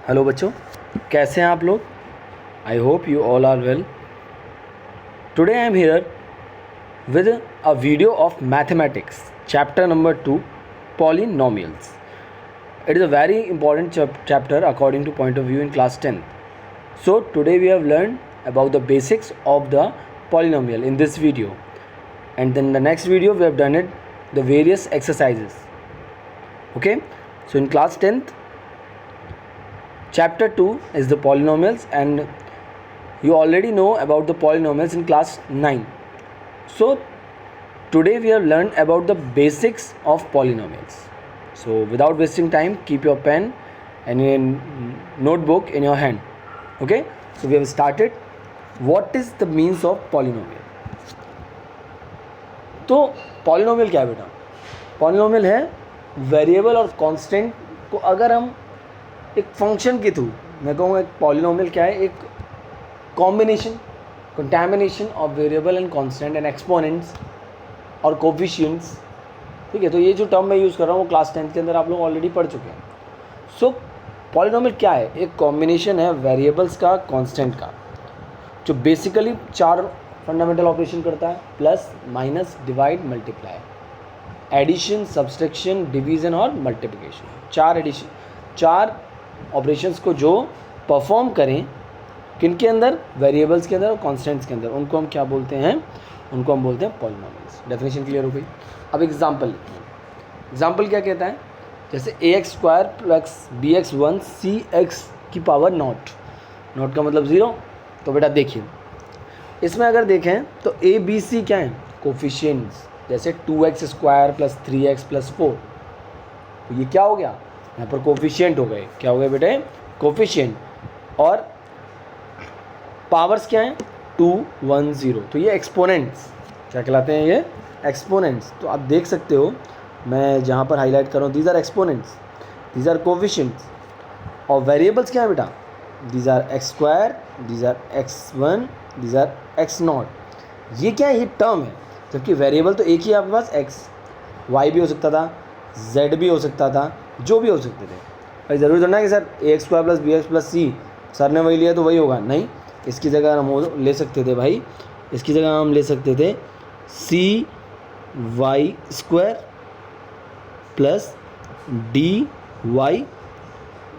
Hello बच्चों, कैसे हैं आप लोग? I hope you all are well. Today I am here with a video of mathematics chapter number 2, polynomials. It is a very important chapter according to point of view in class 10th. So today we have learned about the basics of the polynomial in this video, and then the next video we have done it the various exercises. Okay, so in class 10th chapter 2 is the polynomials, and you already know about the polynomials in class 9. So today we have learned about the basics of polynomials. So without wasting time, keep your pen and your notebook in your hand. Okay, so we have started. What is the means of polynomial? तो polynomial क्या है बेटा? polynomial है variable और constant को अगर हम एक फंक्शन के थ्रू, मैं कहूँगा एक polynomial क्या है, एक combination contamination of variable and constant and exponents और कोफिशिएंट्स. ठीक है, तो ये जो टर्म मैं यूज़ कर रहा हूँ वो क्लास 10th के अंदर आप लोग ऑलरेडी पढ़ चुके हैं. सो पॉलिनोमियल क्या है? एक कॉम्बिनेशन है वेरिएबल्स का कांस्टेंट का, जो बेसिकली 4 फंडामेंटल ऑपरेशन करता है: plus, minus, divide, multiply, addition, subtraction, division और मल्टीप्लिकेशन. 4 ऑपरेशंस को जो परफॉर्म करें किनके अंदर? वेरिएबल्स के अंदर और कॉन्स्टेंट्स के अंदर, उनको हम क्या बोलते हैं? उनको हम बोलते हैं पॉलिनोमियल्स. डेफिनेशन क्लियर हो गई. अब एग्जांपल. एग्जांपल क्या कहता है? जैसे ax² प्लस bx1 cx की पावर नॉट. नॉट का मतलब 0. तो बेटा देखिए, इसमें अगर देखें तो a b c क्या है? कोफिशिएंट्स. जैसे 2x² प्लस 3x प्लस 4, तो ये क्या हो गया? यहाँ पर कोफिशिएंट हो गए. क्या हो गए बेटे? कोफिशिएंट. और पावर्स क्या हैं? 2, 1, 0. तो ये एक्सपोनेंट्स क्या कहलाते हैं? ये एक्सपोनेंट्स. तो आप देख सकते हो, मैं जहाँ पर हाईलाइट कर रहा हूँ, these are exponents, these are coefficients. और वेरिएबल्स क्या है बेटा? These are x², these are x1, these are x0. ये क्या है? ये टर्म है. जबकि वेरिएबल तो एक ही है आपके पास, x, y भी हो सकता था, z भी हो सकता था, जो भी हो सकते थे. भाई ज़रूरी थोड़ा ना कि sir ax² plus bx plus c sir ने वही लिया तो वही होगा. नहीं, इसकी जगह हम ले सकते थे भाई, इसकी जगह हम ले सकते थे cy² plus dy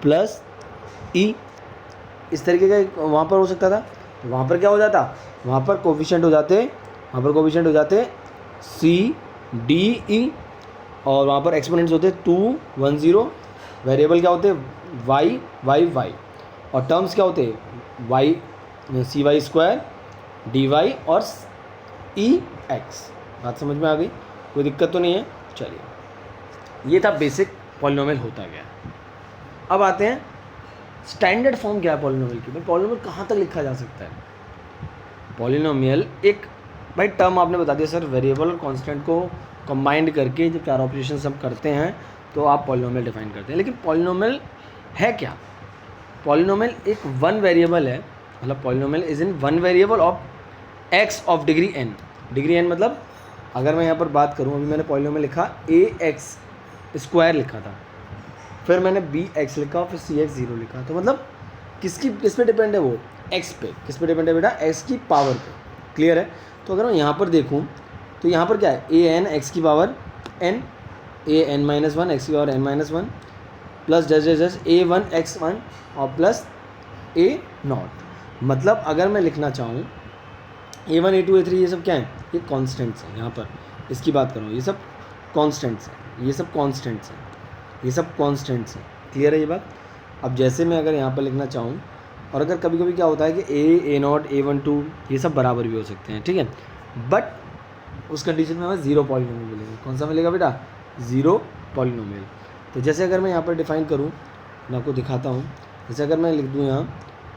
plus e. इस तरीके का वहाँ पर हो सकता था. वहाँ पर क्या हो जाता? वहाँ पर कोफिशिएंट हो जाते c d e, और वहाँ पर एक्सपोनेंट्स होते 2, 1, 0. वेरिएबल क्या होते? y. और टर्म्स क्या होते? y cy² dy और ex. बात समझ में आ गई? कोई दिक्कत तो नहीं है? चलिए, ये था बेसिक पॉलिनोमियल होता गया. अब आते हैं स्टैंडर्ड फॉर्म. क्या है पॉलिनोमियल की? भाई पॉलिनोमियल कहाँ तक लिखा जा सकता है? पॉलिनोमियल एक, भाई टर्म आपने बता दिया सर, वेरिएबल और कांस्टेंट को कंबाइंड करके जब 4 ऑपरेशन हम करते हैं तो आप पॉलिनोमियल डिफाइन करते हैं. लेकिन पॉलिनोमियल है क्या? पॉलिनोमियल एक वन वेरिएबल है. मतलब polynomial is in one variable of x of degree n. Degree n मतलब अगर मैं यहाँ पर बात करूँ, अभी मैंने पॉलिनोमियल लिखा ax² लिखा था, फिर मैंने bx लिखा, फिर cx 0 लिखा. तो मतलब किस पे डिपेंड है वो? x पे. किस पे डिपेंड है बेटा? x की पावर पे. क्लियर है? तो अगर मैं यहाँ पर देखूँ तो यहाँ पर क्या है? an x की पावर n, an-1 x की power n-1 plus just a1 x1 और प्लस a0. मतलब अगर मैं लिखना चाहूँ a1 a2 a3, ये सब क्या है? ये कॉन्स्टेंट्स हैं. यहाँ पर इसकी बात करूँ, ये सब कॉन्स्टेंट्स हैं, ये सब कॉन्स्टेंट्स हैं, ये सब कॉन्स्टेंट्स हैं. क्लियर है ये बात? अब जैसे मैं अगर यहाँ पर लिखना चाहूँ, और अगर कभी कभी क्या होता है कि a0 a1 2 ये सब बराबर भी हो सकते हैं. ठीक है, बट उस कंडीशन में हमें 0 पॉलिनोमियल मिलेगा. कौन सा मिलेगा बेटा? 0 पॉलिनोमियल. तो जैसे अगर मैं यहाँ पर डिफाइन करूँ, मैं आपको दिखाता हूँ. जैसे अगर मैं लिख दूँ यहाँ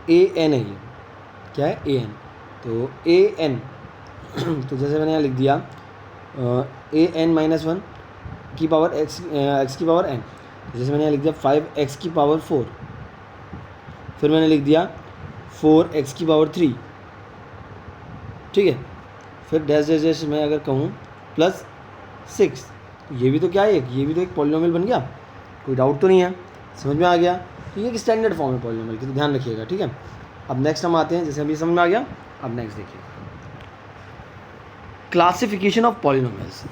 an है, ये क्या है? an. तो an तो जैसे मैंने यहाँ लिख दिया an-1 की पावर x की पावर n. जैसे मैंने यहाँ लिख दिया 5x की पावर 4, फिर मैंने लिख दिया 4x की पावर 3. ठीक है, फिर डैश मैं अगर कहूँ प्लस 6, ये भी तो क्या है? ये भी तो एक पॉलिनोमियल बन गया. कोई डाउट तो नहीं है? समझ में आ गया? तो ये एक स्टैंडर्ड फॉर्म है पॉलिनोमियल की, तो ध्यान रखिएगा, ठीक है। अब नेक्स्ट हम आते हैं, जैसे अभी समझ में आ गया। अब नेक्स्ट देखिए, classification of polynomials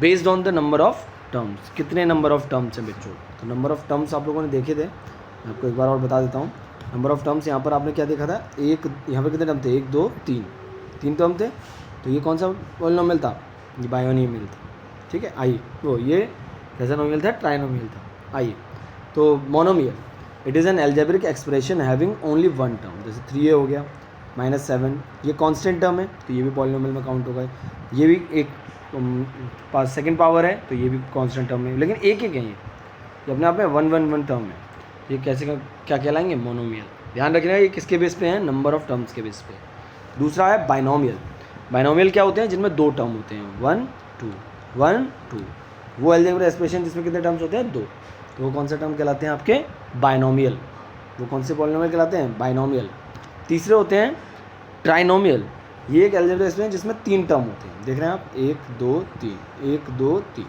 based on the number of terms. कितने नंबर ऑफ टर्म्स हैं बच्चों? तो नंबर ऑफ टर्म्स आप लोगों ने देखे थे, मैं आपको एक बार और बता देता हूँ। नंबर ऑफ टर्म्स यहाँ पर आपने क्या देखा था, एक, यहाँ पर कितने टर्म थे, 1 2 3, 3 टर्म थे। तो ये कौन सा पॉलिनोमियल था? ये बायोनोमियल था, ठीक है। आइए, वो ये कैसा नोमियल था? ट्राइनोमियल था। आइए, तो monomial, it is an algebraic expression having only one term. जैसे 3a हो गया, -7, ये कांस्टेंट टर्म है, तो ये भी पॉलिनोमियल में काउंट होगा। ये भी एक सेकंड पावर है, तो ये भी कांस्टेंट टर्म है, लेकिन एक है ये अपने आप में 1 टर्म है। ये कैसे क्या कहलाएंगे? मोनोमियल। ध्यान रखना, ये किसके बेस पे हैं? नंबर ऑफ टर्म्स के बेस पे। दूसरा है बाइनोमियल। बाइनोमियल क्या होते हैं? जिनमें 2 टर्म होते हैं, 1 2 1 2। वो अलजेब्रिक एक्सप्रेशन जिसमें कितने टर्म्स होते हैं? 2। तो वो कौन सा टर्म कहलाते हैं आपके? बाइनोमियल। वो कौन से पॉलिनोमियल कहलाते हैं? बाइनोमियल। तीसरे होते हैं ट्राइनोमियल। ये एक अलजेब्रिक एक्सप्रेशन जिसमें 3 टर्म होते हैं, देख रहे हैं आप, 1 2 3 1 2 3।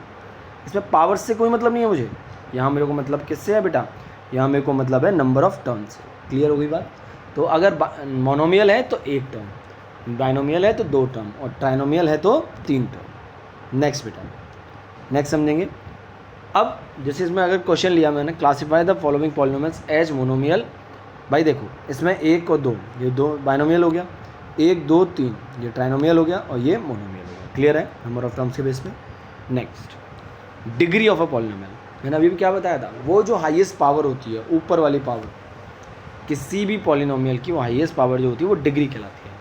इसमें पावर से कोई मतलब नहीं है मुझे, यहाँ मेरे को मतलब किससे है बेटा? यहाँ मेरे को मतलब है नंबर ऑफ टर्म्स। क्लियर हो गई बात? तो अगर मोनोमियल है तो 1 टर्म, बाइनोमियल है तो 2 टर्म, और ट्राइनोमियल है तो 3 टर्म। नेक्स्ट बेटा, नेक्स्ट समझेंगे। अब जैसे इसमें अगर क्वेश्चन लिया मैंने, classify the following polynomials as monomial. भाई देखो, इसमें 1 और 2, ये 2 बाइनोमियल हो गया, 1 2 3 ये ट्राइनोमियल हो गया, और ये मोनोमियल हो गया। क्लियर है? नंबर ऑफ टर्म्स के बेस में। Next, degree of a polynomial. मैंने अभी भी क्या बताया था, वो जो हाईएस्ट पावर होती है, ऊपर वाली पावर किसी भी पॉलिनोमियल की, वो हाईएस्ट पावर जो होती है वो डिग्री कहलाती है।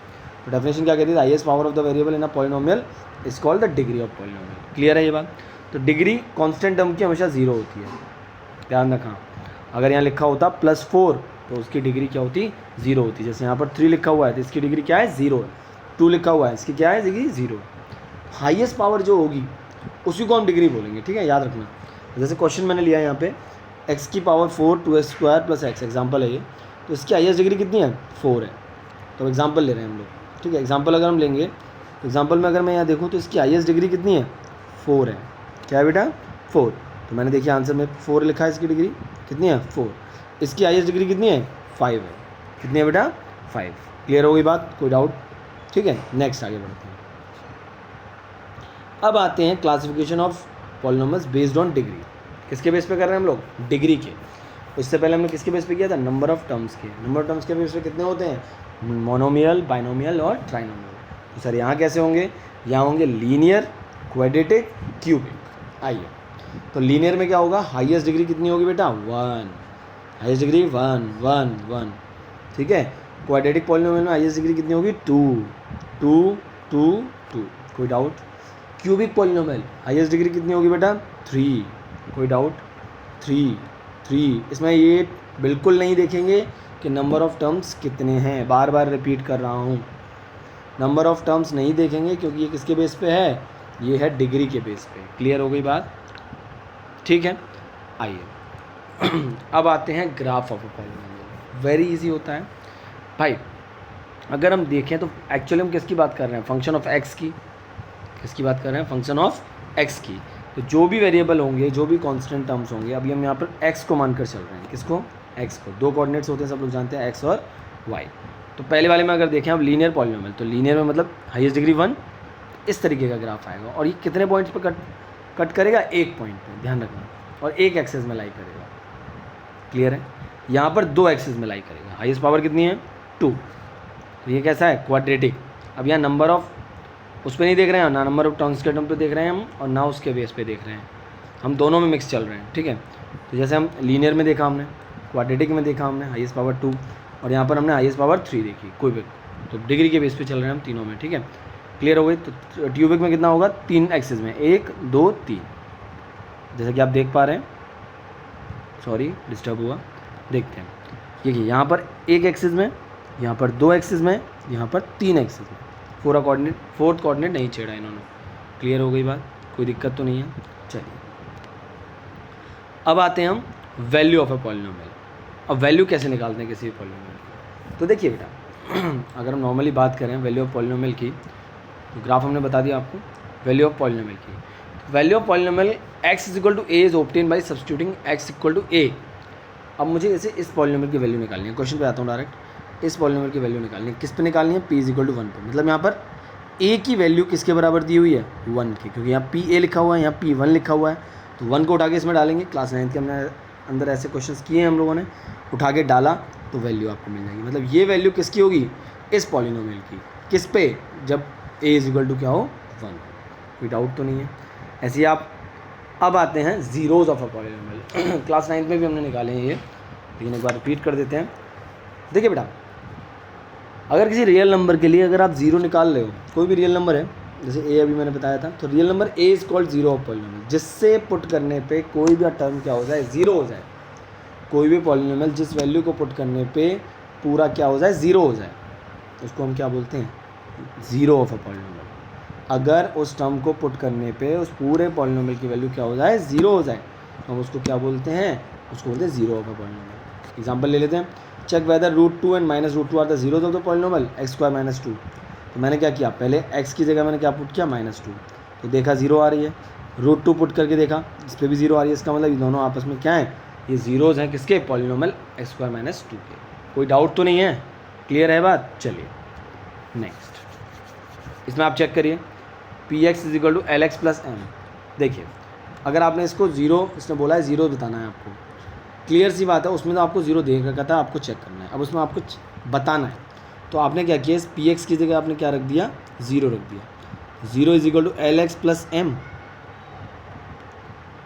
तो डेफिनेशन क्या कहती है? Highest power of the variable in a polynomial is called the degree of polynomial. Clear है ये बात? तो डिग्री कांस्टेंट टर्म की हमेशा 0 होती है, ध्यान रखना। अगर यहाँ लिखा होता +4 तो उसकी डिग्री क्या होती? 0 होती। जैसे यहाँ पर 3 लिखा हुआ है तो इसकी डिग्री क्या है? 0 है। 2 लिखा हुआ है, इसकी क्या है? डिग्री 0। हाईएस्ट पावर जो होगी उसी को हम डिग्री बोलेंगे, ठीक है, याद रखना। जैसे क्वेश्चन मैंने लिया है यहाँ पे, x की पावर 4 2x² + x, एग्जाम्पल है ये, तो इसकी हाईएस्ट डिग्री कितनी है? 4 है। तो एग्जाम्पल ले रहे हैं हम लोग, ठीक है। एग्जाम्पल अगर हम लेंगे, एग्जाम्पल में अगर मैं यहाँ देखूँ तो इसकी हाईएस्ट डिग्री कितनी है? 4 है। क्या है बेटा? 4। तो मैंने देखिए आंसर में 4 लिखा है, इसकी डिग्री कितनी है? 4। इसकी हाईएस्ट डिग्री कितनी है? 5 है। कितनी है बेटा? 5। क्लियर हो गई बात? कोई डाउट? ठीक है, नेक्स्ट आगे बढ़ते हैं। अब आते हैं classification of polynomials based on degree. किसके बेस पे कर रहे हैं हम लोग? डिग्री के। इससे पहले हमने किसके बेस पे किया था? नंबर ऑफ टर्म्स के। नंबर ऑफ टर्म्स के बेस पे कितने होते हैं? मोनोमियल, बाइनोमियल और ट्राइनोमियल। तो सर यहाँ कैसे होंगे? यहाँ होंगे लीनियर, क्वाड्रेटिक, क्यूबिक। आइए, तो लीनियर में क्या होगा? हाईएस्ट डिग्री कितनी होगी बेटा? 1। हाईएस्ट डिग्री 1 1 1, ठीक है। क्वाड्रेटिक पॉलिनोमियल में हाईएस्ट डिग्री कितनी होगी? 2 2 2 2। कोई doubt? Cubic polynomial highest degree कितनी होगी बेटा? 3। कोई डाउट? 3 3। इसमें ये बिल्कुल नहीं देखेंगे कि नंबर ऑफ टर्म्स कितने हैं, बार बार रिपीट कर रहा हूँ, नंबर ऑफ टर्म्स नहीं देखेंगे क्योंकि ये किसके बेस पे है? ये है डिग्री के बेस पे। क्लियर हो गई बात? ठीक है, आइए अब आते हैं graph of a polynomial. Very easy होता है भाई। अगर हम देखें तो एक्चुअली हम किसकी बात कर रहे हैं? फंक्शन ऑफ एक्स की। किसकी बात कर रहे हैं? फंक्शन ऑफ एक्स की। तो जो भी वेरिएबल होंगे, जो भी कांस्टेंट टर्म्स होंगे, अभी हम यहाँ पर एक्स को मानकर चल रहे हैं। किसको? एक्स को। 2 कोऑर्डिनेट्स होते हैं, सब लोग जानते हैं, एक्स और वाई। तो पहले वाले में अगर देखें अब लीनियर पॉलिनोमियल, तो लीनियर में मतलब हाईएस्ट डिग्री 1, इस तरीके का ग्राफ आएगा। और ये कितने पॉइंट्स पर कट करेगा? 1 पॉइंट पर, ध्यान रखना, और एक एक्सेस में लाई करेगा। क्लियर है? यहाँ पर 2 एक्सेस में लाई करेगा। हाईएस्ट पावर कितनी है? 2। तो ये कैसा है? क्वाड्रेटिक। अब यहाँ नंबर ऑफ उस पर नहीं देख रहे हैं, ना नंबर ऑफ टर्म्स के टर्म पे देख रहे हैं हम, और ना उसके बेस पे देख रहे हैं हम, दोनों में मिक्स चल रहे हैं, ठीक है। तो जैसे हम लीनियर में देखा हमने, क्वाड्रेटिक में देखा हमने हाईएस्ट पावर 2, और यहाँ पर हमने हाईएस्ट पावर 3 देखी, कोई भी। तो डिग्री के बेस पे चल रहे हैं हम तीनों में, ठीक है। क्लियर हो गई? तो ट्यूबिक में कितना होगा? 3 एक्सेस में, 1 2 3, जैसे कि आप देख पा रहे हैं। सॉरी डिस्टर्ब हुआ, देखते हैं। देखिए यहाँ पर 1 एक्सिस में, यहाँ पर 2 एक्सिस में, यहाँ पर 3 एक्सिस में। फोर्थ कोऑर्डिनेट नहीं छेड़ा इन्होंने। क्लियर हो गई बात? कोई दिक्कत तो नहीं है? चलिए अब आते हैं हम वैल्यू ऑफ अ पॉलिनोमियल। अब वैल्यू कैसे निकालते हैं किसी भी पॉलिनोमियल? तो देखिए बेटा, अगर हम नॉर्मली बात करें वैल्यू ऑफ पॉलिनोमियल की, तो ग्राफ हमने बता दिया आपको वैल्यू ऑफ पॉलिनोमियल की। Value of polynomial x = a is obtain bye substituting x = a। अब मुझे इसे इस पॉलिनोमियल की वैल्यू निकालनी है। क्वेश्चन पे आता हूँ डायरेक्ट। इस पॉलिनोमियल की वैल्यू निकालनी है, किस पे निकालनी है, p इज इक्वल टू 1 पे। मतलब यहाँ पर a की वैल्यू किसके बराबर दी हुई है, 1 की, क्योंकि यहाँ pa लिखा हुआ है, यहाँ p1 लिखा हुआ है, तो 1 को उठा के इसमें डालेंगे। क्लास 9 के हमने अंदर ऐसे क्वेश्चन किए हैं हम लोगों ने, उठा के डाला तो वैल्यू आपको मिल जाएगी। मतलब ये वैल्यू किसकी होगी, इस पॉलिनोमियल की, किस पे, जब a इज इक्वल टू क्या हो, 1। कोई डाउट तो नहीं है। ऐसे ही आप अब आते हैं zeros of a polynomial. Class 9 में भी हमने निकाले हैं ये, लेकिन एक बार रिपीट कर देते हैं। देखिए बेटा, अगर किसी रियल नंबर के लिए अगर आप ज़ीरो निकाल रहे हो, कोई भी रियल नंबर है, जैसे ए अभी मैंने बताया था, तो real number A is called zero of polynomial, जिससे पुट करने पे कोई भी टर्म क्या हो जाए, ज़ीरो हो जाए। कोई भी पॉलिनोमियल जिस वैल्यू को पुट करने पे पूरा क्या हो जाए, ज़ीरो हो जाए, उसको हम क्या बोलते हैं, ज़ीरो ऑफ अ पॉलिनोमियल। अगर उस टर्म को पुट करने पे उस पूरे पॉलिनोमियल की वैल्यू क्या हो जाए, ज़ीरो हो जाए, तो हम उसको क्या बोलते हैं, उसको बोलते हैं zero of a polynomial. Example ले लेते हैं, check whether √2 and -√2 are the zeros of the polynomial x² - 2। तो मैंने क्या किया, पहले x की जगह मैंने क्या पुट किया, -2, तो देखा ज़ीरो आ रही है। √2 पुट करके देखा, इस पर भी ज़ीरो आ रही है। इसका मतलब ये दोनों आपस में क्या है, ये ज़ीरोज़ हैं किसके, पॉलिनोमियल x² - 2 के। कोई डाउट तो नहीं है, क्लियर है बात। चलिए नेक्स्ट, इसमें आप चेक करिए, px is equal to LX + m। देखिए, अगर आपने इसको ज़ीरो, इसने बोला है ज़ीरो बताना है आपको, क्लियर सी बात है, उसमें तो आपको ज़ीरो देख रखा था, आपको चेक करना है। अब उसमें आपको बताना है, तो आपने क्या किया, इस px की जगह आपने क्या रख दिया, ज़ीरो रख दिया। Zero is equal to LX + m,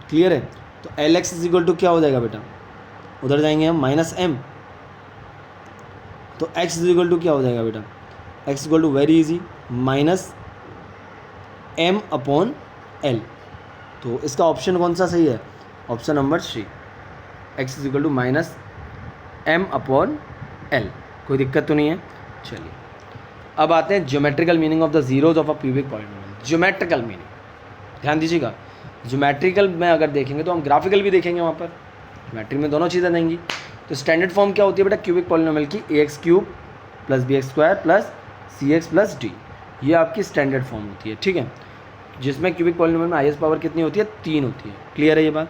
clear है। तो LX इज इक्वल टू क्या हो जाएगा बेटा, उधर जाएंगे हम -m, तो x इज इक्वल टू क्या हो जाएगा बेटा, x is equal to very easy -m/l। तो इसका ऑप्शन कौन सा सही है, option number 3, x is equal to -m/l। कोई दिक्कत तो नहीं है। चलिए अब आते हैं geometrical meaning of the zeros of a cubic polynomial. Geometrical meaning ध्यान दीजिएगा, ज्योमेट्रिकल में अगर देखेंगे तो हम ग्राफिकल भी देखेंगे, वहाँ पर ज्योमेट्री में दोनों चीज़ें देंगी। तो स्टैंडर्ड फॉर्म क्या होती है बेटा, क्यूबिक पॉलिनोमियल की, ax³ + bx² + cx + d, ये आपकी स्टैंडर्ड फॉर्म होती है, ठीक है। जिसमें क्यूबिक पॉलिनोमियल में हाईएस्ट पावर कितनी होती है, 3 होती है। क्लियर है ये बात।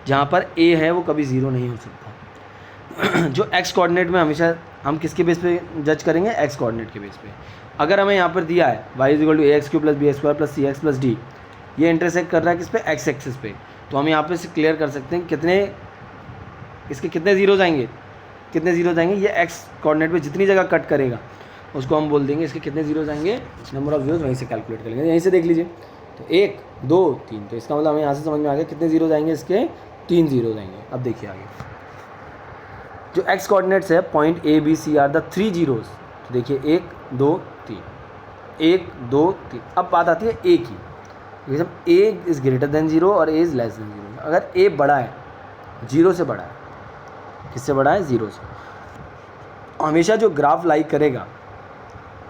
जहाँ पर a है वो कभी ज़ीरो नहीं हो सकता। जो x कोऑर्डिनेट में हमेशा हम किसके बेस पे जज करेंगे, x कोऑर्डिनेट के बेस पे। अगर हमें यहाँ पर दिया है y = ax³ + bx² + cx + d, ये इंटरसेक्ट कर रहा है किस पे, x एक्सिस पे, तो हम यहाँ पे से क्लियर कर सकते हैं कितने, इसके कितने ज़ीरो जाएंगे, कितने ज़ीरो जाएंगे, ये x कोऑर्डिनेट पे जितनी जगह कट करेगा उसको हम बोल देंगे इसके कितने ज़ीरो जाएंगे, नंबर ऑफ जीरोज वहीं से कैलकुलेट कर लेंगे। यहीं से देख लीजिए, तो 1 2 3, तो इसका मतलब हमें यहाँ से समझ में आ गया कितने ज़ीरो जाएंगे, इसके 3 ज़ीरो जाएंगे। अब देखिए आगे, जो x कोऑर्डिनेट्स है, point A B C are the 3 zeros. तो देखिए 1 2 3, 1 2 3। अब बात आती है a की, जब a इज़ ग्रेटर देन 0 और a इज़ लेस देन 0। अगर a बड़ा है, 0 से बड़ा है, किससे बड़ा है, 0 से, हमेशा जो ग्राफ लाइक करेगा,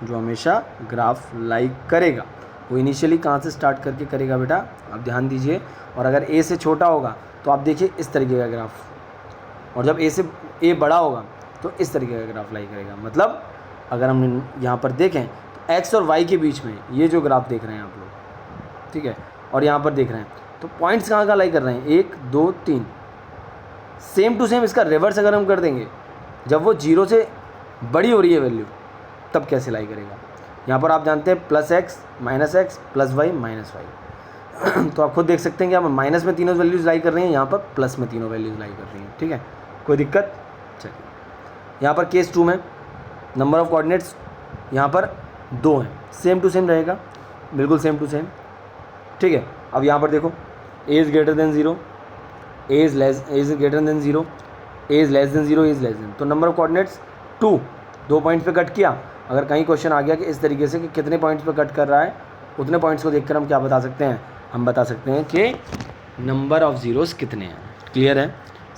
जो हमेशा ग्राफ लाइक करेगा, वो इनिशियली कहाँ से स्टार्ट करके करेगा बेटा, आप ध्यान दीजिए। और अगर a से छोटा होगा तो आप देखिए इस तरीके का ग्राफ, और जब a बड़ा होगा तो इस तरीके का ग्राफ लाई करेगा। मतलब अगर हम यहाँ पर देखें तो x और y के बीच में ये जो ग्राफ देख रहे हैं आप लोग, ठीक है, और यहाँ पर देख रहे हैं, तो पॉइंट्स कहाँ कहाँ लाई कर रहे हैं, 1 2 3। सेम टू सेम इसका रिवर्स अगर हम कर देंगे, जब वो 0 से बड़ी हो रही है वैल्यू, तब कैसे लाई करेगा। यहाँ पर आप जानते हैं +x -x +y -y। तो आप खुद देख सकते हैं कि यहाँ पर माइनस में तीनों वैल्यूज़ लाई कर रही हैं, यहाँ पर प्लस में तीनों वैल्यूज़ लाई कर रही हैं, ठीक है, कोई दिक्कत। चलिए यहाँ पर केस 2 में नंबर ऑफ़ कोऑर्डिनेट्स यहाँ पर 2 हैं, सेम टू सेम रहेगा, बिल्कुल सेम टू सेम, ठीक है। अब यहाँ पर देखो, a is greater than 0, a is greater than 0, a is less than 0, a is less than, तो नंबर ऑफ कोऑर्डिनेट्स 2 पॉइंट्स पे कट किया। अगर कहीं क्वेश्चन आ गया कि इस तरीके से कि कितने पॉइंट्स पे कट कर रहा है, उतने पॉइंट्स को देखकर हम क्या बता सकते हैं, हम बता सकते हैं कि नंबर ऑफ़ ज़ीरोज़ कितने हैं। क्लियर है।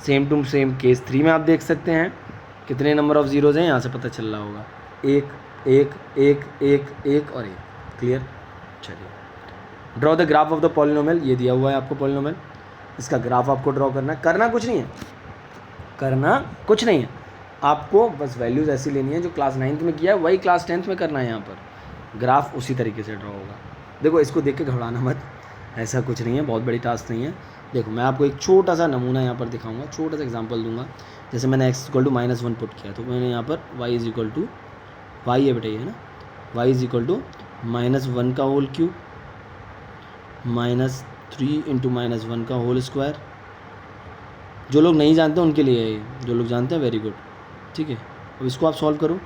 सेम टू सेम केस 3 में आप देख सकते हैं कितने नंबर ऑफ़ ज़ीरोज़ हैं, यहाँ से पता चल रहा होगा, 1 1 1 1 1 और 1। क्लियर। चलिए draw the graph of the polynomial, ये दिया हुआ है आपको पॉलिनोमियल, इसका ग्राफ आपको ड्रॉ करना है। करना कुछ नहीं है, करना कुछ नहीं है, आपको बस वैल्यूज़ ऐसी लेनी है जो क्लास 9th में किया है वही क्लास 10th में करना है। यहाँ पर ग्राफ उसी तरीके से ड्रॉ होगा। देखो इसको देख के घबराना मत, ऐसा कुछ नहीं है, बहुत बड़ी टास्क नहीं है। देखो मैं आपको एक छोटा सा नमूना यहाँ पर दिखाऊंगा, छोटा सा एग्जांपल दूंगा। जैसे मैंने x इक्वल टू -1 पुट किया तो मैंने यहाँ पर y is equal to y है बेटा ये है ना, y इज इक्वल टू -1 का होल क्यूब -3 इंटू -1 का होल स्क्वायर। जो लोग नहीं जानते उनके लिए है ये, जो लोग जानते हैं वेरी गुड। ठीक है, अब इसको आप सॉल्व करो।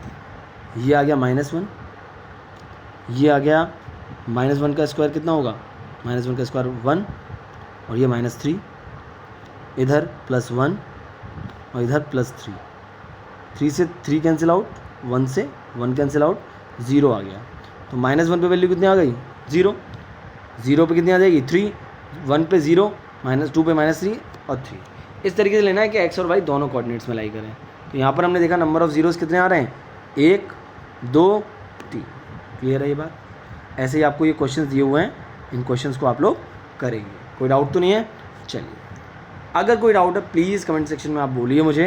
ये आ गया -1, ये आ गया -1 का स्क्वायर कितना होगा, -1 का स्क्वायर 1 और ये -3, इधर +1 और इधर +3, 3 से 3 कैंसिल आउट, 1 से 1 कैंसिल आउट, 0 आ गया। तो -1 पे वैल्यू कितनी आ गई, 0, 0 पे कितनी आ जाएगी 3, 1 पे 0, -2 पे -3 और 3। इस तरीके से लेना है कि x और y दोनों कोऑर्डिनेट्स में लाई करें। तो यहाँ पर हमने देखा नंबर ऑफ़ जीरोज़ कितने आ रहे हैं, 1 2 3। क्लियर है ये बात। ऐसे ही आपको ये क्वेश्चंस दिए हुए हैं, इन क्वेश्चंस को आप लोग करेंगे। कोई डाउट तो नहीं है? चलिए, अगर कोई डाउट है प्लीज़ कमेंट सेक्शन में आप बोलिए मुझे,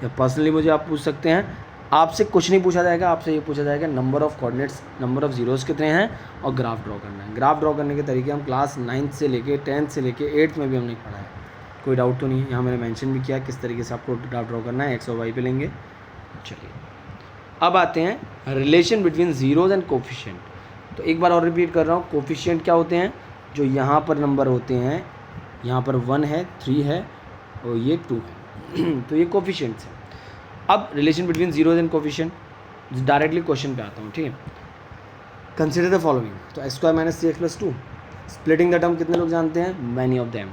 या पर्सनली मुझे आप पूछ सकते हैं। आपसे कुछ नहीं पूछा जाएगा, आपसे ये पूछा जाएगा number of coordinates, number of zeros कितने हैं और ग्राफ ड्रॉ करना है। ग्राफ ड्रॉ करने के तरीके हम क्लास 9th से लेके 10th से लेके 8th में भी हमने पढ़ा है। कोई डाउट तो नहीं है। यहाँ मैंने मेंशन भी किया किस तरीके से आपको ग्राफ ड्रॉ करना है, एक्स और वाई पे लेंगे। चलिए, अब आते हैं relation between zeros and coefficient. तो एक बार और रिपीट कर रहा हूँ, कोफिशिएंट क्या होते हैं, जो यहाँ पर नंबर होते हैं, यहाँ पर 1 है, 3 है और ये 2 है तो ये कोफिशिएंट्स हैं। अब relation between zeros and coefficient, directly question पे आता हूँ। ठीक है, कंसिडर द फॉलोइंग। तो x² - 3x + 2, splitting the term कितने लोग जानते हैं, many of them.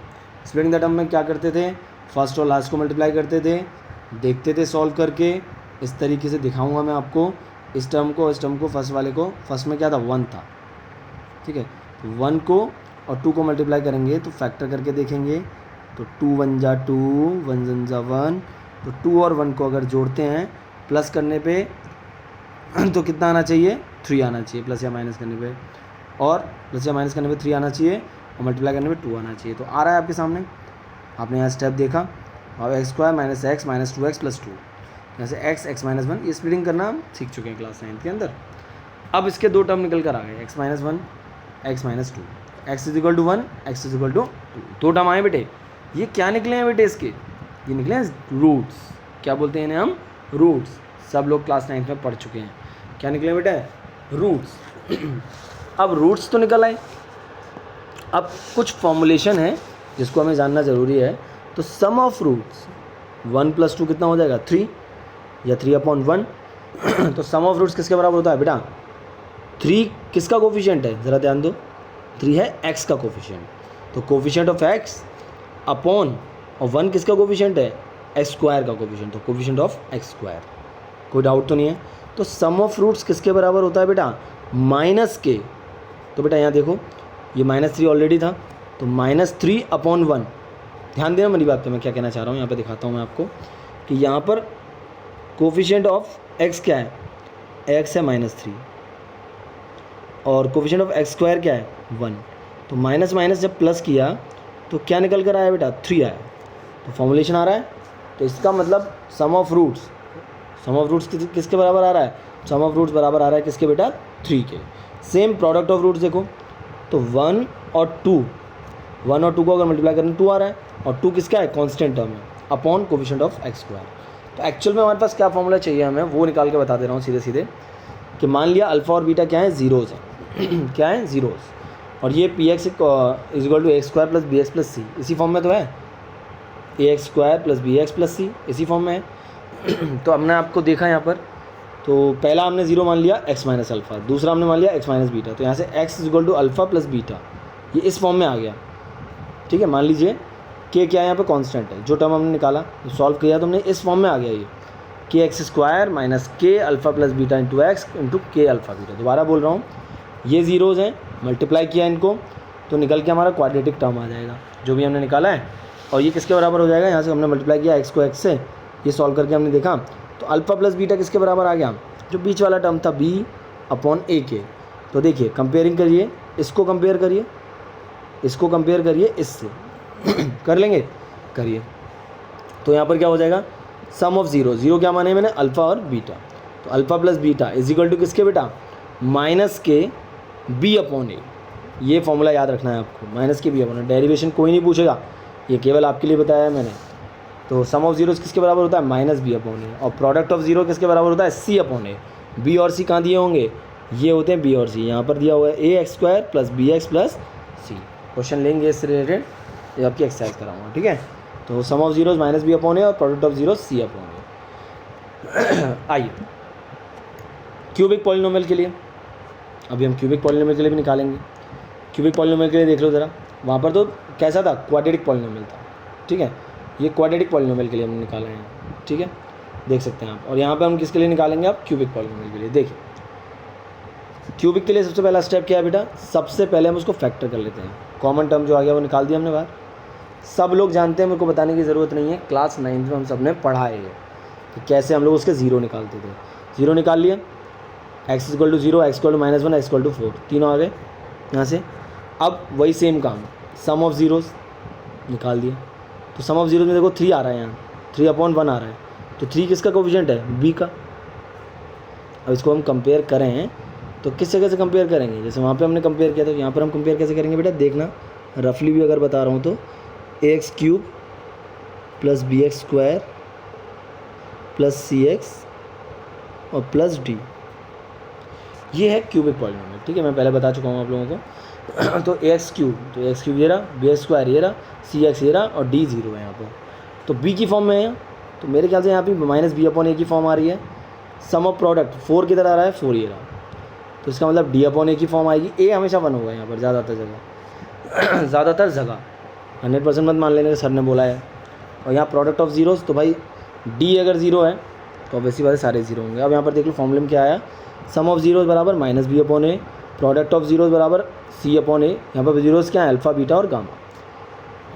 Splitting the term में क्या करते थे, फर्स्ट और लास्ट को मल्टीप्लाई करते थे, देखते थे सॉल्व करके। इस तरीके से दिखाऊंगा मैं आपको, इस टर्म को फर्स्ट वाले को, फर्स्ट में क्या था 1 था। ठीक है, तो 1 को और 2 को मल्टीप्लाई करेंगे तो फैक्टर करके देखेंगे तो 2 1 जा 2, 1 जा 1, तो 2 और 1 को अगर जोड़ते हैं प्लस करने पे तो कितना आना चाहिए, 3 आना चाहिए, प्लस या माइनस करने पे, और प्लस या माइनस करने पे 3 आना चाहिए और मल्टीप्लाई करने पे 2 आना चाहिए। तो आ रहा है आपके सामने, आपने यहाँ स्टेप देखा। अब x² - x - 2x + 2, यहाँ से x 1, ये स्प्लिटिंग करना हम सीख चुके हैं क्लास 9th के अंदर। अब इसके दो टर्म निकल कर आ गए, x - 1 x - 2, x = 1 x = 2, दो टर्म आए बेटे। ये क्या निकले हैं बेटे इसके, ये निकले हैं रूट्स। क्या बोलते हैं इन्हें हम, रूट्स। सब लोग क्लास 9th में पढ़ चुके हैं। क्या निकले बेटे, रूट्स अब रूट्स तो निकल आए, अब कुछ फॉर्मुलेशन है जिसको हमें जानना ज़रूरी है। तो सम ऑफ रूट्स 1 + 2 कितना हो जाएगा, 3 या 3/1 तो सम ऑफ रूट्स किसके बराबर होता है बेटा, 3 किसका कोफिशिएंट है, ज़रा ध्यान दो, 3 है x का कोफिशिएंट। तो कोफिशिएंट ऑफ x अपॉन, और 1 किसका कोफिशिएंट है, x² का कोफिशिएंट, तो कोफिशिएंट ऑफ x²। कोई डाउट तो नहीं है। तो सम ऑफ रूट्स किसके बराबर होता है बेटा, -k। तो बेटा यहाँ देखो, ये -3 ऑलरेडी था, तो -3/1। ध्यान देना मेरी बात पे, मैं क्या कहना चाह रहा हूँ यहाँ पे दिखाता हूँ मैं आपको, कि यहाँ पर कोफिशिएंट ऑफ x क्या है, x है -3 और कोफिशिएंट ऑफ x² क्या है, 1। तो माइनस माइनस जब प्लस किया तो क्या निकल कर आया बेटा, 3 आया। तो फॉर्मुलेशन आ रहा है। तो इसका मतलब सम ऑफ रूट्स किसके बराबर आ रहा है, सम ऑफ रूट्स बराबर आ रहा है किसके बेटा, 3 के। सेम प्रोडक्ट ऑफ रूट्स देखो, तो 1 और 2 को अगर मल्टीप्लाई करें 2 आ रहा है, और 2 किसका है, कांस्टेंट टर्म है, अपॉन कोफिशिएंट ऑफ x²। तो एक्चुअल में हमारे पास क्या फॉर्मूला चाहिए हमें, वो निकाल के बता दे रहा हूँ सीधे सीधे, कि मान लिया अल्फ़ा और बीटा क्या है, जीरोज़ हैं क्या है, जीरोज़, और ये px = ax² + bx + c, इसी फॉर्म में तो है, ax² + bx + c इसी फॉर्म में है। तो हमने आपको देखा यहाँ पर, तो पहला हमने 0 मान लिया x - अल्फ़ा, दूसरा हमने मान लिया x - बीटा। तो यहाँ से x = अल्फ़ा + बीटा, ये इस फॉर्म में आ गया। ठीक है, मान लीजिए k क्या है यहाँ पे, कांस्टेंट है, जो टर्म हमने निकाला सॉल्व किया तो हमने इस फॉर्म में आ गया ये, कि x² - k alpha + beta × x × k alpha beta. दोबारा बोल रहा हूँ, ये जीरोज़ हैं, मल्टीप्लाई किया इनको तो निकल के हमारा क्वाड्रेटिक टर्म आ जाएगा जो भी हमने निकाला है, और ये किसके बराबर हो जाएगा, यहाँ से हमने मल्टीप्लाई किया x को x से, ये सॉल्व करके हमने देखा तो अल्फ़ा + बीटा किसके बराबर आ गया, जो बीच वाला टर्म था b/a। तो देखिए कंपेयरिंग करिए, इसको कंपेयर करिए, इसको कंपेयर करिए इससे कर लेंगे, करिए। तो यहाँ पर क्या हो जाएगा, सम ऑफ जीरो क्या माने मैंने, अल्फ़ा और बीटा। तो अल्फ़ा + बीटा = किसके बेटा, -k b/a। ये फॉर्मूला याद रखना है आपको, -k b/a। डेरिवेशन कोई नहीं पूछेगा, ये केवल आपके लिए बताया है मैंने। तो सम ऑफ जीरोज़ किसके बराबर होता है, माइनस बी अपॉन ए, और प्रोडक्ट ऑफ जीरो किसके बराबर होता है, सी अपॉन ए। बी और सी कहाँ दिए होंगे, ये होते हैं बी और सी, यहाँ पर दिया हुआ है a x square plus b x plus c. Question लेंगे इससे रिलेटेड, ये आपकी एक्सरसाइज कराऊंगा, ठीक है। तो sum of zeros minus b upon a और product of zero c upon a. आइए क्यूबिक पॉलिनोमियल के लिए, अभी हम क्यूबिक पॉलिनोमियल के लिए भी निकालेंगे। क्यूबिक पॉलिनोमियल के लिए देख लो ज़रा, वहाँ पर तो कैसा था, क्वाड्रेटिक पॉलिनोमियल था, ठीक है। ये क्वाड्रेटिक पॉलिनोमियल के लिए हमने निकाले हैं, ठीक है, देख सकते हैं आप। और यहाँ पे हम किसके लिए निकालेंगे, आप क्यूबिक पॉलिनोमियल के लिए। देखिए क्यूबिक के लिए सबसे पहला स्टेप क्या है बेटा, सबसे पहले हम उसको फैक्टर कर लेते हैं। कॉमन टर्म जो आ गया वो निकाल दिया हमने बाहर, सब लोग जानते हैं, मेरे को बताने की ज़रूरत नहीं है, क्लास 9th में हम सब ने पढ़ा है कि कैसे हम लोग उसके ज़ीरो निकालते थे। ज़ीरो निकाल लिए, x equal to 0, x equal to -1, x equal to 4, तीनों आ गए यहाँ से। अब वही सेम काम, सम ऑफ ज़ीरोज़ निकाल दिया। तो सम ऑफ जीरोज़ में देखो 3 आ रहा है, यहाँ 3/1 आ रहा है, तो 3 किसका कोफिशिएंट है, b का। अब इसको हम कंपेयर करें तो किस जगह से कंपेयर करेंगे, जैसे वहाँ पे हमने कंपेयर किया था, यहाँ पर हम कंपेयर कैसे करेंगे बेटा, देखना रफली भी अगर बता रहा हूँ तो ax³ plus bx² plus cx और प्लस d, ये है क्यूबिक पॉलिनोमियल, ठीक है। मैं पहले बता चुका हूँ आप लोगों को। तो ax³ तो ax³ ये रहा, bx² ये रहा, cx ये रहा और d 0 है यहाँ पर। तो b की फॉर्म में है यहाँ, तो मेरे ख्याल से यहाँ पे माइनस बी अपॉन ए की फॉर्म आ रही है। सम ऑफ प्रोडक्ट 4 किधर आ रहा है, 4 ये रहा, तो इसका मतलब डी अपॉन ए की फॉर्म आएगी। ए हमेशा 1 होगा यहाँ पर ज़्यादातर जगह 100% मत मान लेने, सर ने बोला है। और यहाँ प्रोडक्ट ऑफ जीरोज़, तो भाई डी अगर 0 है तो ऑब्वियसली बात है सारे 0 होंगे। अब यहाँ पर देख लो फॉर्मूले में क्या आया, सम ऑफ जीरोज़ बराबर minus b upon a, product of zeros बराबर सी अपॉन ए। यहाँ पर जीरोज़ क्या है, अल्फ़ा बीटा और गामा,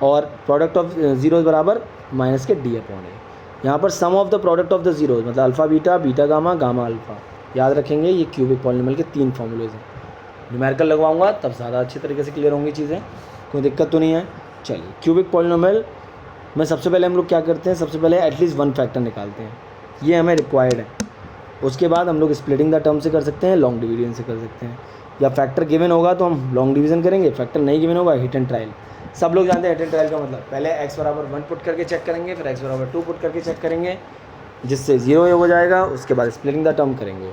और प्रोडक्ट ऑफ जीरोज़ बराबर माइनस के डी अपॉन ए। यहाँ पर sum of the product of the zeros मतलब alpha beta, beta gamma, gamma alpha. याद रखेंगे ये क्यूबिक पॉलिनोमियल के 3 फॉर्मूलेज हैं। न्यूमेरिकल लगवाऊंगा तब ज़्यादा अच्छे तरीके से क्लियर होंगी चीज़ें, कोई दिक्कत तो नहीं है। चलिए क्यूबिक पॉलिनोमियल में सबसे पहले हम लोग क्या करते हैं, सबसे पहले एटलीस्ट 1 फैक्टर निकालते हैं, ये हमें रिक्वायर्ड है। उसके बाद हम लोग स्प्लिटिंग द टर्म से कर सकते हैं, लॉन्ग डिवीजन से कर सकते हैं, या फैक्टर गिवन होगा तो हम लॉन्ग डिवीजन करेंगे, फैक्टर नहीं गिवन होगा हिट एंड ट्रायल। सब लोग जानते हैं हिट एंड ट्रायल का मतलब, पहले x बराबर 1 पुट करके चेक करेंगे, फिर x बराबर 2 पुट करके चेक करेंगे, जिससे 0 हो जाएगा, उसके बाद स्प्लिटिंग द टर्म करेंगे।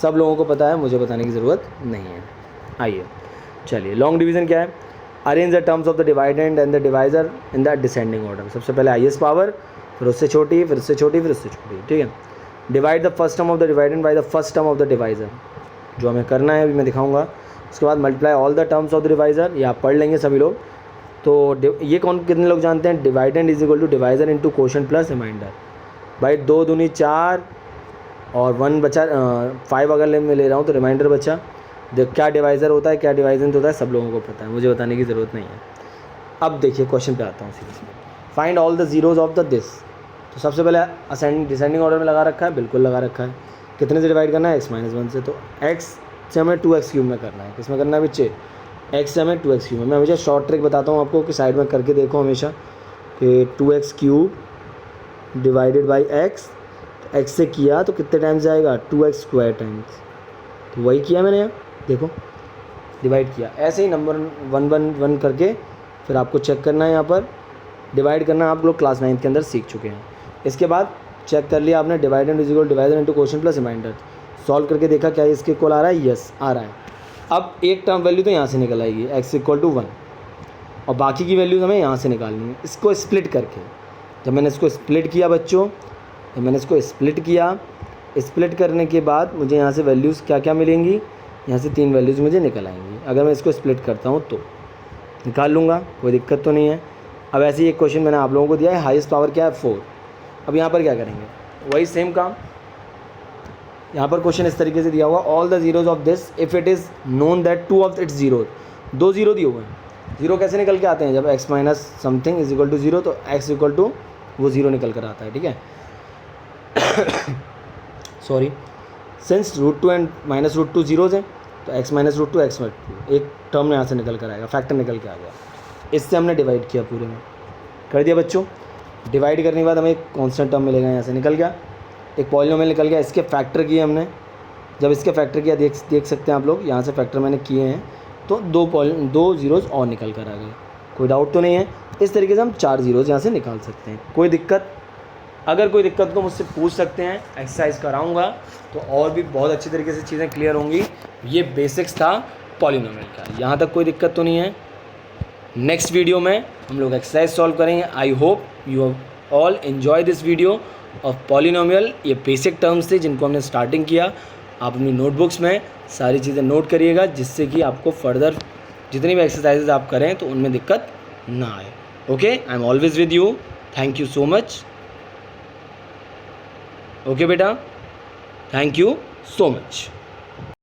सब लोगों को पता है, मुझे बताने की ज़रूरत नहीं है। आइए चलिए लॉन्ग डिवीज़न क्या है, arrange the terms of the dividend and the divisor in the descending order. सबसे पहले हाईएस्ट पावर, फिर उससे छोटी, फिर उससे छोटी, फिर उससे छोटी, ठीक है। Divide the first term of the dividend by the first term of the divisor, जो हमें करना है अभी मैं दिखाऊंगा। उसके बाद multiply all the terms of the divisor, ये आप पढ़ लेंगे सभी लोग। तो ये कौन कितने लोग जानते हैं, dividend is equal to divisor into quotient plus remainder. भाई 2 दूनी 4 और 1 बचा 5 अगर मैं ले रहा हूँ तो रिमाइंडर बचा। क्या डिवाइज़र होता है, क्या डिवाइजेंट होता है, सब लोगों को पता है, मुझे बताने की ज़रूरत नहीं है। अब देखिए क्वेश्चन पे आता हूँ सीधे, find all the zeros of the this. तो सबसे पहले असेंडिंग डिसेंडिंग ऑर्डर में लगा रखा है, बिल्कुल लगा रखा है। कितने से डिवाइड करना है, x-1 से, तो x से हमें 2x³ में करना है। किसमें करना है बच्चे, x से हमें 2x³ में। मैं हमेशा शॉर्ट ट्रिक बताता हूँ आपको कि साइड में करके देखो हमेशा कि 2x³ डिवाइडेड बाई x, तो x से किया तो कितने टाइम्स जाएगा, 2x² टाइम्स, तो वही किया मैंने यहाँ देखो, डिवाइड किया। ऐसे ही नंबर 1 करके फिर आपको चेक करना है, यहाँ पर डिवाइड करना आप लोग क्लास 9 के अंदर सीख चुके हैं। इसके बाद चेक कर लिया आपने, dividend is equal divisor into quotient plus remainder. Solve करके देखा क्या इसके इक्वल आ रहा है, यस आ रहा है। अब एक टर्म वैल्यू तो यहाँ से निकल आएगी x इक्वल टू 1, और बाकी की वैल्यूज हमें यहाँ से निकालनी है, इसको स्प्लिट करके। जब मैंने इसको स्प्लिट किया बच्चों, जब मैंने इसको स्प्लिट किया, स्प्लिट करने के बाद मुझे यहाँ से वैल्यूज़ क्या क्या मिलेंगी, यहाँ से 3 वैल्यूज़ मुझे निकल आएंगी। अगर मैं इसको स्प्लिट करता हूँ तो निकाल लूँगा, कोई दिक्कत तो नहीं है। अब ऐसे ही एक क्वेश्चन मैंने आप लोगों को दिया है, हाईएस्ट पावर क्या है 4। अब यहाँ पर क्या करेंगे, वही सेम काम। यहाँ पर क्वेश्चन इस तरीके से दिया हुआ, all the zeros of this if it is known that 2 of its zero, 2 zero दिए हुए हैं। जीरो कैसे निकल के आते हैं, जब x minus something is equal to 0 तो x इक्वल टू वो 0 निकल कर आता है, ठीक है। सॉरी, सिंस √2 एंड -√2 जीरोज़ हैं तो x माइनस √2 x -2 एक टर्म यहाँ से निकल कर आएगा, फैक्टर निकल के आ गया। इससे हमने डिवाइड किया, पूरे में कर दिया बच्चों। डिवाइड करने के बाद हमें एक कांस्टेंट टर्म मिलेगा, यहाँ से निकल गया, एक पॉलिनोमियल निकल गया। इसके फैक्टर किए हमने, जब इसके फैक्टर किया देख सकते हैं आप लोग, यहाँ से फैक्टर मैंने किए हैं तो 2 जीरोज़ और निकल कर आ गए। कोई डाउट तो नहीं है। इस तरीके से हम 4 जीरोज़ यहाँ से निकाल सकते हैं, कोई दिक्कत अगर कोई दिक्कत तो मुझसे पूछ सकते हैं, एक्सरसाइज कराऊंगा तो और भी बहुत अच्छी तरीके से चीज़ें क्लियर होंगी। ये बेसिक्स था पॉलिनोमियल का, यहाँ तक कोई दिक्कत तो नहीं है। नेक्स्ट वीडियो में हम लोग एक्सरसाइज सॉल्व करेंगे। आई hope you all enjoy this video of polynomial. ये बेसिक टर्म्स थे जिनको हमने स्टार्टिंग किया। आप अपनी नोटबुक्स में सारी चीज़ें नोट करिएगा, जिससे कि आपको फर्दर जितनी भी एक्सरसाइजेज आप करें तो उनमें दिक्कत ना आए। Okay, I am always with you. Thank you so much. Okay बेटा, थैंक यू सो मच।